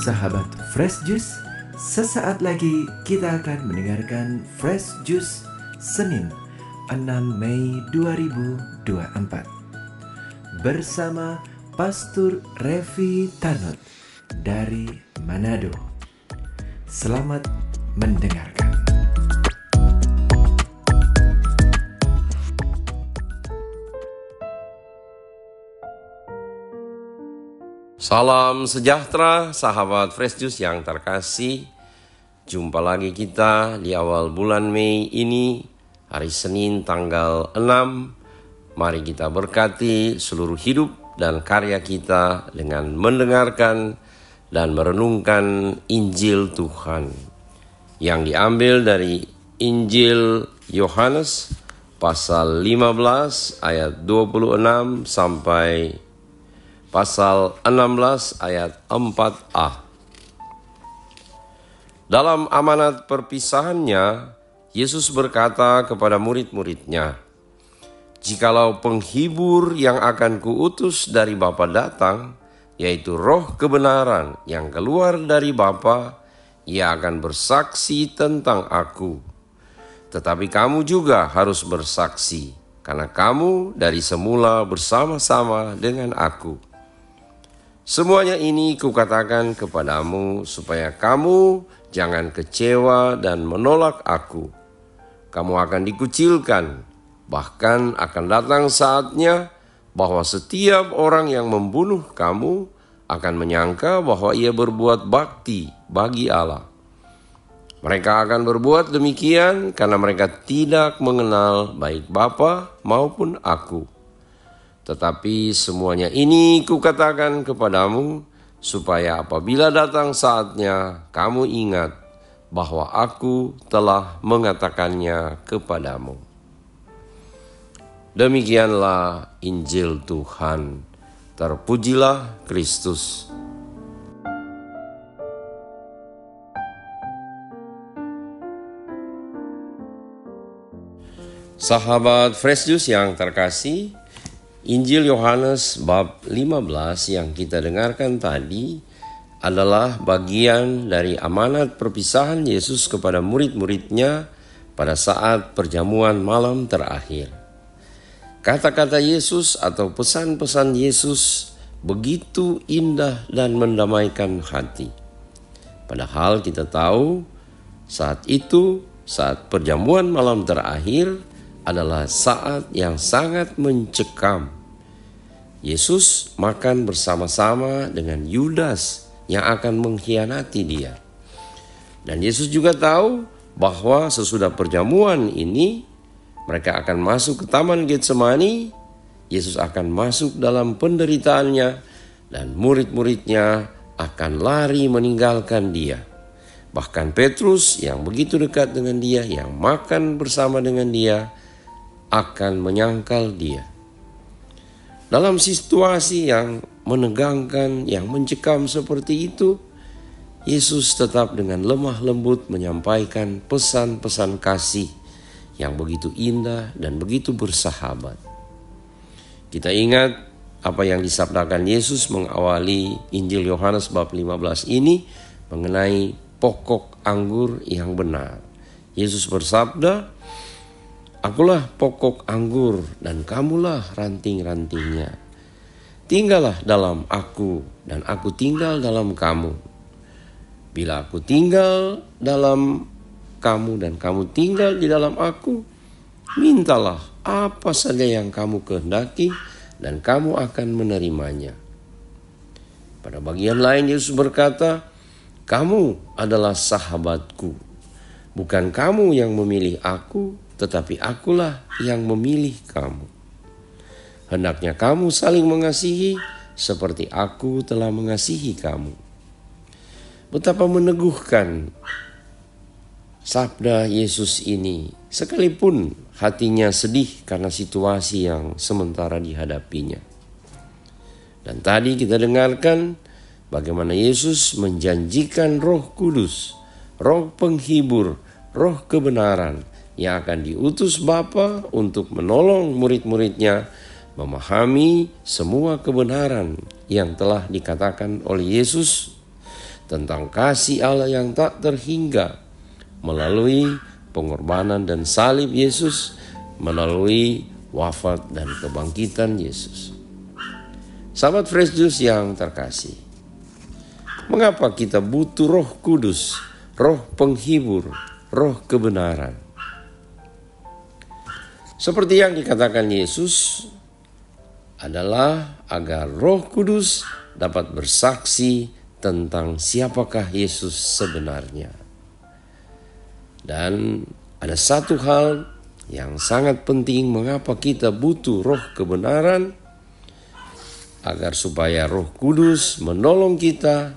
Sahabat Fresh Juice, sesaat lagi kita akan mendengarkan Fresh Juice Senin 6 Mei 2024 bersama Pastor Revi Tanut dari Manado. Selamat mendengarkan. Salam sejahtera sahabat Fresh Juice yang terkasih. Jumpa lagi kita di awal bulan Mei ini, hari Senin tanggal 6. Mari kita berkati seluruh hidup dan karya kita dengan mendengarkan dan merenungkan Injil Tuhan yang diambil dari Injil Yohanes pasal 15 ayat 26 sampai pasal 16 ayat 4a. Dalam amanat perpisahannya, Yesus berkata kepada murid-muridnya, "Jikalau penghibur yang akan kuutus dari Bapa datang, yaitu Roh kebenaran yang keluar dari Bapa, Ia akan bersaksi tentang aku. Tetapi kamu juga harus bersaksi, karena kamu dari semula bersama-sama dengan aku. Semuanya ini kukatakan kepadamu supaya kamu jangan kecewa dan menolak aku. Kamu akan dikucilkan, bahkan akan datang saatnya bahwa setiap orang yang membunuh kamu akan menyangka bahwa ia berbuat bakti bagi Allah. Mereka akan berbuat demikian karena mereka tidak mengenal baik Bapa maupun aku. Tetapi semuanya ini kukatakan kepadamu, supaya apabila datang saatnya, kamu ingat bahwa aku telah mengatakannya kepadamu." Demikianlah Injil Tuhan. Terpujilah Kristus. Sahabat Fresh Juice yang terkasih, Injil Yohanes bab 15 yang kita dengarkan tadi adalah bagian dari amanat perpisahan Yesus kepada murid-muridnya pada saat perjamuan malam terakhir. Kata-kata Yesus atau pesan-pesan Yesus begitu indah dan mendamaikan hati. Padahal kita tahu saat itu, saat perjamuan malam terakhir adalah saat yang sangat mencekam. Yesus makan bersama-sama dengan Yudas yang akan mengkhianati dia. Dan Yesus juga tahu bahwa sesudah perjamuan ini mereka akan masuk ke Taman Getsemani. Yesus akan masuk dalam penderitaannya dan murid-muridnya akan lari meninggalkan dia. Bahkan Petrus yang begitu dekat dengan dia, yang makan bersama dengan dia, akan menyangkal dia. Dalam situasi yang menegangkan, yang mencekam seperti itu, Yesus tetap dengan lemah lembut menyampaikan pesan-pesan kasih yang begitu indah dan begitu bersahabat. Kita ingat apa yang disabdakan Yesus mengawali Injil Yohanes bab 15 ini mengenai pokok anggur yang benar. Yesus bersabda, "Akulah pokok anggur dan kamulah ranting-rantingnya. Tinggallah dalam aku dan aku tinggal dalam kamu. Bila aku tinggal dalam kamu dan kamu tinggal di dalam aku, mintalah apa saja yang kamu kehendaki dan kamu akan menerimanya." Pada bagian lain Yesus berkata, "Kamu adalah sahabatku. Bukan kamu yang memilih aku, tetapi akulah yang memilih kamu. Hendaknya kamu saling mengasihi seperti aku telah mengasihi kamu." Betapa meneguhkan sabda Yesus ini, sekalipun hatinya sedih karena situasi yang sementara dihadapinya. Dan tadi kita dengarkan bagaimana Yesus menjanjikan Roh Kudus, Roh penghibur, Roh kebenaran yang akan diutus Bapa untuk menolong murid-muridnya memahami semua kebenaran yang telah dikatakan oleh Yesus tentang kasih Allah yang tak terhingga melalui pengorbanan dan salib Yesus, melalui wafat dan kebangkitan Yesus. Sahabat Fresh Juice yang terkasih, mengapa kita butuh Roh Kudus, Roh penghibur, Roh kebenaran? Seperti yang dikatakan Yesus adalah agar Roh Kudus dapat bersaksi tentang siapakah Yesus sebenarnya. Dan ada satu hal yang sangat penting mengapa kita butuh Roh kebenaran, agar supaya Roh Kudus menolong kita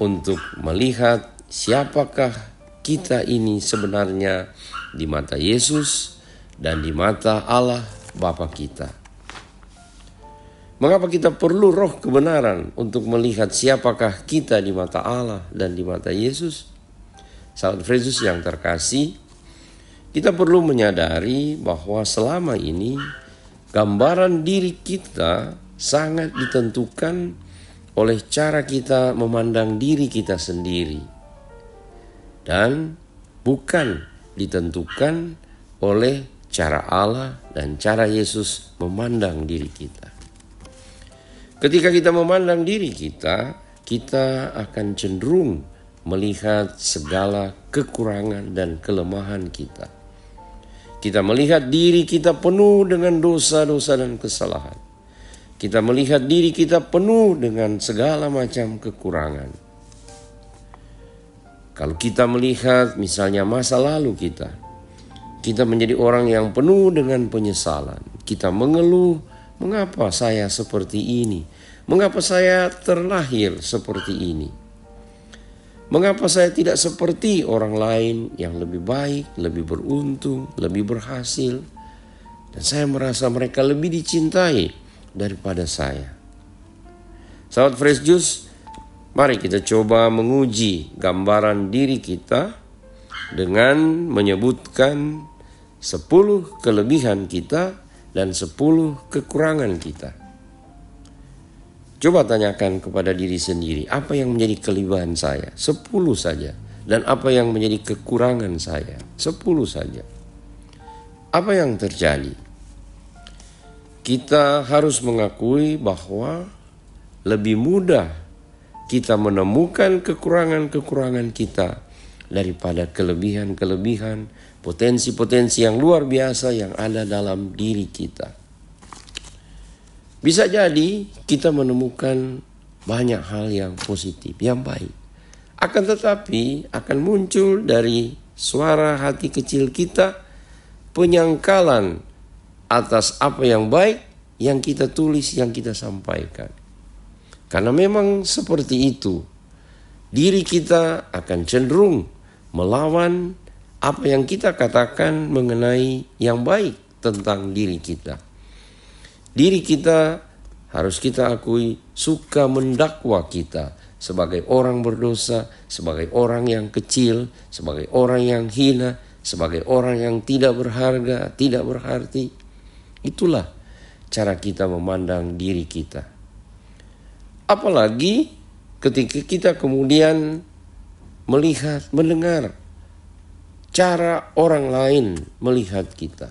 untuk melihat siapakah kita ini sebenarnya di mata Yesus dan di mata Allah Bapa kita. Mengapa kita perlu Roh kebenaran untuk melihat siapakah kita di mata Allah dan di mata Yesus? Sahabat Fresh Juice yang terkasih, kita perlu menyadari bahwa selama ini gambaran diri kita sangat ditentukan oleh cara kita memandang diri kita sendiri, dan bukan ditentukan oleh cara Allah dan cara Yesus memandang diri kita. Ketika kita memandang diri kita, kita akan cenderung melihat segala kekurangan dan kelemahan kita. Kita melihat diri kita penuh dengan dosa-dosa dan kesalahan. Kita melihat diri kita penuh dengan segala macam kekurangan. Kalau kita melihat misalnya masa lalu kita menjadi orang yang penuh dengan penyesalan. Kita mengeluh, mengapa saya seperti ini? Mengapa saya terlahir seperti ini? Mengapa saya tidak seperti orang lain yang lebih baik, lebih beruntung, lebih berhasil? Dan saya merasa mereka lebih dicintai daripada saya. Sahabat Fresh Juice, mari kita coba menguji gambaran diri kita dengan menyebutkan 10 kelebihan kita dan 10 kekurangan kita. Coba tanyakan kepada diri sendiri, apa yang menjadi kelebihan saya? 10 saja. Dan apa yang menjadi kekurangan saya? 10 saja. Apa yang terjadi? Kita harus mengakui bahwa lebih mudah kita menemukan kekurangan-kekurangan kita daripada kelebihan-kelebihan, potensi-potensi yang luar biasa yang ada dalam diri kita. Bisa jadi kita menemukan banyak hal yang positif, yang baik. Akan tetapi akan muncul dari suara hati kecil kita penyangkalan atas apa yang baik yang kita tulis, yang kita sampaikan. Karena memang seperti itu. Diri kita akan cenderung melawan apa yang kita katakan mengenai yang baik tentang diri kita. Diri kita, harus kita akui, suka mendakwa kita sebagai orang berdosa, sebagai orang yang kecil, sebagai orang yang hina, sebagai orang yang tidak berharga, tidak berarti. Itulah cara kita memandang diri kita. Apalagi ketika kita kemudian melihat, mendengar cara orang lain melihat kita.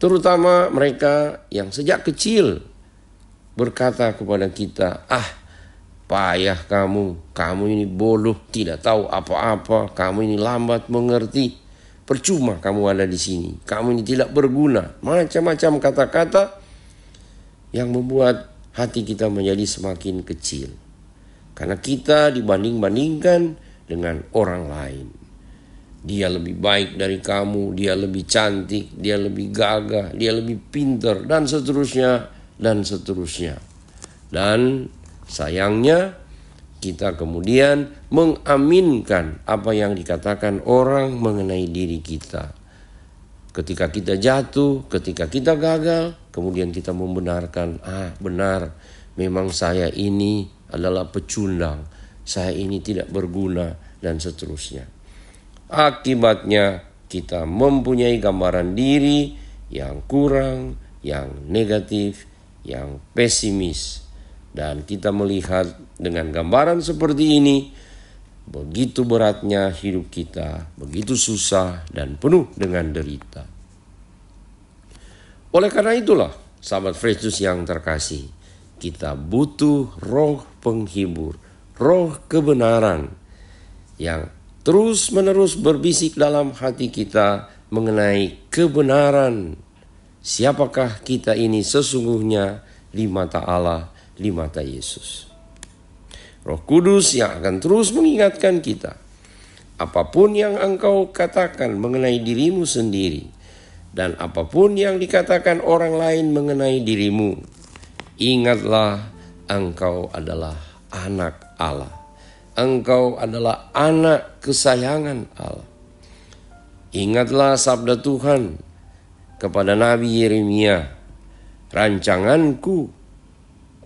Terutama mereka yang sejak kecil berkata kepada kita, payah kamu ini bodoh, tidak tahu apa-apa, kamu ini lambat mengerti, percuma kamu ada di sini, kamu ini tidak berguna. Macam-macam kata-kata yang membuat hati kita menjadi semakin kecil. Karena kita dibanding-bandingkan dengan orang lain. Dia lebih baik dari kamu, dia lebih cantik, dia lebih gagah, dia lebih pintar, dan seterusnya, dan seterusnya. Dan sayangnya kita kemudian mengaminkan apa yang dikatakan orang mengenai diri kita. Ketika kita jatuh, ketika kita gagal, kemudian kita membenarkan, benar, memang saya ini adalah pecundang, saya ini tidak berguna, dan seterusnya. Akibatnya kita mempunyai gambaran diri yang kurang, yang negatif, yang pesimis. Dan kita melihat dengan gambaran seperti ini, begitu beratnya hidup kita, begitu susah dan penuh dengan derita. Oleh karena itulah, sahabat Fresh Juice yang terkasih, kita butuh roh penghibur, roh kebenaran yang terus-menerus berbisik dalam hati kita mengenai kebenaran. Siapakah kita ini sesungguhnya di mata Allah, di mata Yesus. Roh Kudus yang akan terus mengingatkan kita, apapun yang engkau katakan mengenai dirimu sendiri, dan apapun yang dikatakan orang lain mengenai dirimu, ingatlah engkau adalah anak Allah. Engkau adalah anak kesayangan Allah. Ingatlah sabda Tuhan kepada Nabi Yeremia, rancanganku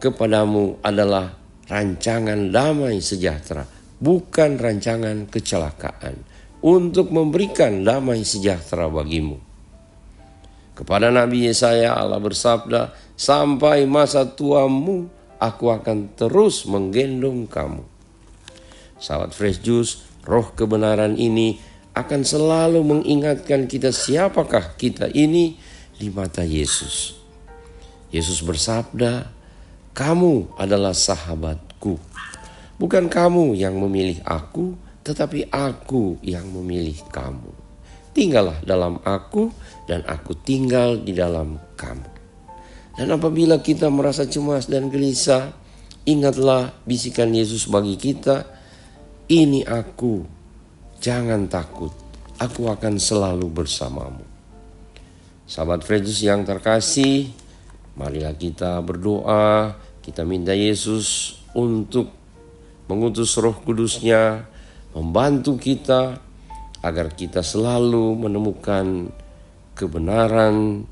kepadamu adalah rancangan damai sejahtera, bukan rancangan kecelakaan, untuk memberikan damai sejahtera bagimu. Kepada Nabi Yesaya Allah bersabda, sampai masa tuamu aku akan terus menggendong kamu. Sahabat Fresh Juice, roh kebenaran ini akan selalu mengingatkan kita siapakah kita ini di mata Yesus. Yesus bersabda, kamu adalah sahabatku. Bukan kamu yang memilih aku, tetapi aku yang memilih kamu. Tinggallah dalam aku dan aku tinggal di dalam kamu. Dan apabila kita merasa cemas dan gelisah, ingatlah bisikan Yesus bagi kita, ini aku, jangan takut, aku akan selalu bersamamu. Sahabat Fresh Juice yang terkasih, marilah kita berdoa, kita minta Yesus untuk mengutus Roh Kudus-Nya, membantu kita agar kita selalu menemukan kebenaran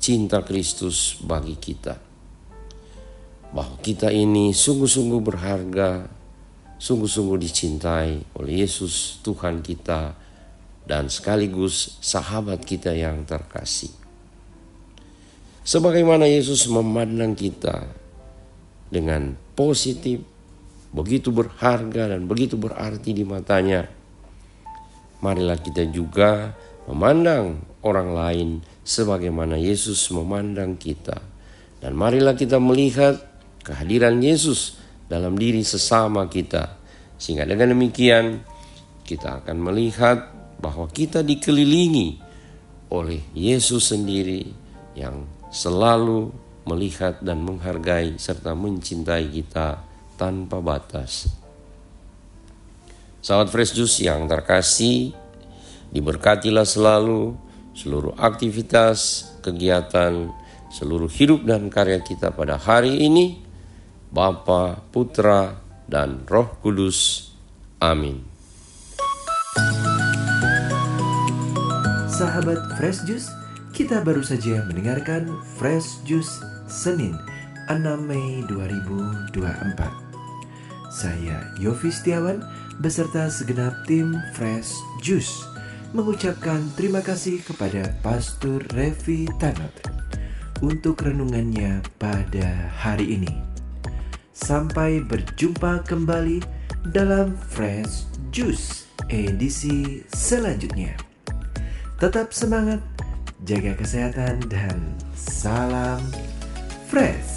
cinta Kristus bagi kita. Bahwa kita ini sungguh-sungguh berharga, sungguh-sungguh dicintai oleh Yesus Tuhan kita dan sekaligus sahabat kita yang terkasih. Sebagaimana Yesus memandang kita dengan positif, begitu berharga dan begitu berarti di matanya, marilah kita juga memandang orang lain sebagaimana Yesus memandang kita. Dan marilah kita melihat kehadiran Yesus dalam diri sesama kita. Sehingga dengan demikian kita akan melihat bahwa kita dikelilingi oleh Yesus sendiri yang selalu melihat dan menghargai serta mencintai kita tanpa batas. Sahabat Fresh Juice yang terkasih, diberkatilah selalu seluruh aktivitas, kegiatan, seluruh hidup dan karya kita pada hari ini. Bapa, Putra, dan Roh Kudus. Amin. Sahabat Fresh Juice, kita baru saja mendengarkan Fresh Juice Senin 6 Mei 2024. Saya Yofi Setiawan beserta segenap tim Fresh Juice mengucapkan terima kasih kepada Pastor Revi Tanot untuk renungannya pada hari ini. Sampai berjumpa kembali dalam Fresh Juice edisi selanjutnya. Tetap semangat, jaga kesehatan, dan salam fresh.